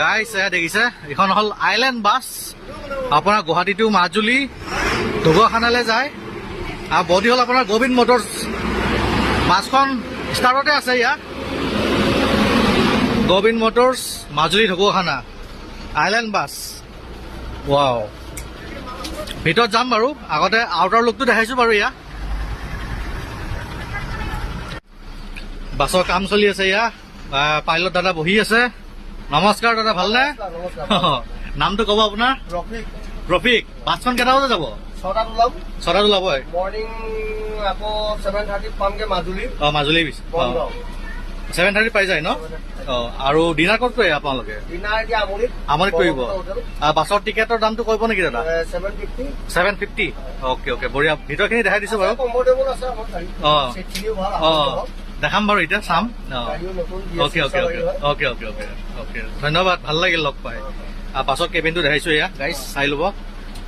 গাইছ এয়া দেখিছে এইখন হ'ল আইলেণ্ড বাছ আপোনাৰ গুৱাহাটী টু মাজুলী ঢকুৱাখানালৈ যায় আৰু বডি হ'ল আপোনাৰ গোবিন্দ মটৰ্ছ বাছখন ষ্টাৰ্টতে আছে ইয়াত Gobinda motors Majuli Dhakuakhana island bus ৱাও ভিতৰত যাম বাৰু আগতে আউটাৰ লুকটো দেখাইছোঁ বাৰু ইয়াত বাছৰ কাম চলি আছে ইয়াত পাইলট দাদা বহি আছে নমস্কাৰ দাদা ভালনে নামটো ক'ব আপোনাৰ ৰফিক বাছখন কেইটা বজাত যাব 6টাত ওলাব মৰ্ণিং আকৌ 7:30 পামগে মাজুলী মাজুলী 7:30 পাই যায় ন আৰু ডিনাৰ ক'ত কৰে আপোনালোকে ডিনাৰ এতিয়া আমনিত কৰিব বাছৰ টিকেটৰ দামটো কৰিব নেকি দাদা 750 অ'কে অ'কে বঢ়িয়া ভিতৰখিনি দেখাই দিছোঁ বাৰু কমফৰ্টেবল আছে আমাৰ গাড়ী সিটখিনিও ভাল দেখাম বাৰু এতিয়া চাম okay okay okay okay okay okay okay ধন্যবাদ ভাল লাগিল লগ পাই পাছত কেবিনটো দেখাইছোঁ এয়া গাইজ চাই ল'ব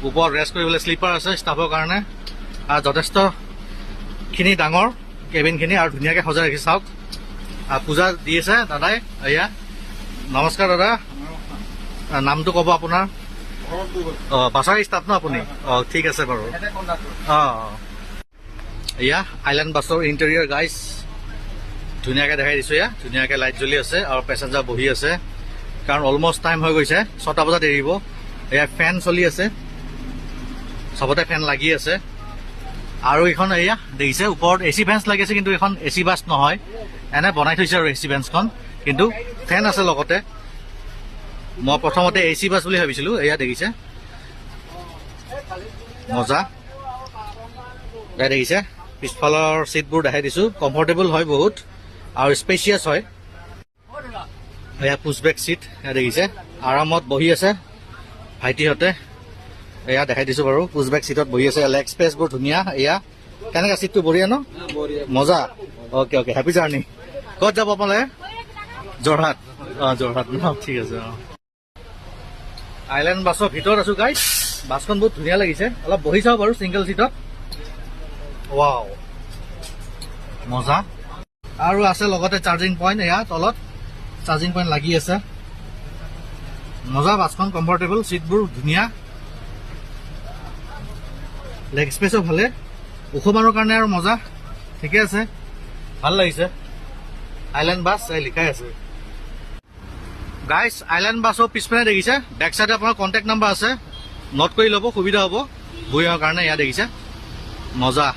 ওপৰত ৰেষ্ট কৰিবলৈ শ্লিপাৰ আছে ষ্টাফৰ কাৰণে আৰু যথেষ্টখিনি ডাঙৰ কেবিনখিনি আৰু ধুনীয়াকৈ সজাই ৰাখি চাওক পূজা দি আছে দাদাই এয়া নমস্কাৰ দাদা নামটো ক'ব আপোনাৰ বাছৰ ষ্টাফ ন আপুনি ঠিক আছে বাৰু এয়া আইলেণ্ড বাছৰ ইণ্টেৰিয়ৰ গাইজ ধুনীয়াকৈ দেখাই দিছোঁ এয়া ধুনীয়াকৈ লাইট জ্বলি আছে আৰু পেচেঞ্জাৰ বহি আছে কাৰণ অলমষ্ট টাইম হৈ গৈছে 6টা বজাত এৰিব এয়া ফেন চলি আছে চবতে ফেন লাগি আছে আৰু এইখন এয়া দেখিছে ওপৰত এচি ভেন্স লাগি আছে কিন্তু এইখন এচি বাছ নহয় এনে বনাই থৈছে আৰু এচি ভেন্সখন কিন্তু ফেন আছে লগতে মই প্ৰথমতে এচি বাছ বুলি ভাবিছিলোঁ এয়া দেখিছে মজা এয়া দেখিছে পিছফালৰ চিটবোৰ দেখাই দিছোঁ কমফৰ্টেবল হয় বহুত আৰু স্পেচিয়াছ হয় এয়া পুছবেক চিট এয়া দেখিছে আৰামত বহি আছে ভাইটিহঁতে এয়া দেখাই দিছোঁ বাৰু পুছবেক চিটত বহি আছে লেগ স্পেচবোৰ ধুনীয়া এয়া কেনেকৈ চিটটো বঢ়িয়া ন মজা অ'কে অ'কে হেপী জাৰ্ণি ক'ত যাব আপোনালোকে যোৰহাট যোৰহাট ন ঠিক আছে আইলেণ্ড বাছৰ ভিতৰত আছোঁ গাইজ বাছখন বহুত ধুনীয়া লাগিছে অলপ বহি চাওঁ বাৰু ছিংগল চিটত ৱাও মজা আৰু আছে লগতে চাৰ্জিং পইণ্ট এয়া তলত চাৰ্জিং পইণ্ট লাগি আছে মজা বাছখন কমফৰ্টেবল চিটবোৰ ধুনীয়া লেগ স্পেচো ভালে ওখ মানুহৰ কাৰণে আৰু মজা ঠিকে আছে ভাল লাগিছে আইলেণ্ড বাছ লিখাই আছে গাইজ আইলেণ্ড বাছৰ পিছপিনে দেখিছে বেক চাইডে আপোনাৰ কণ্টেক্ট নাম্বাৰ আছে নোট কৰি ল'ব সুবিধা হ'ব বহিবৰ কাৰণে এয়া দেখিছে মজা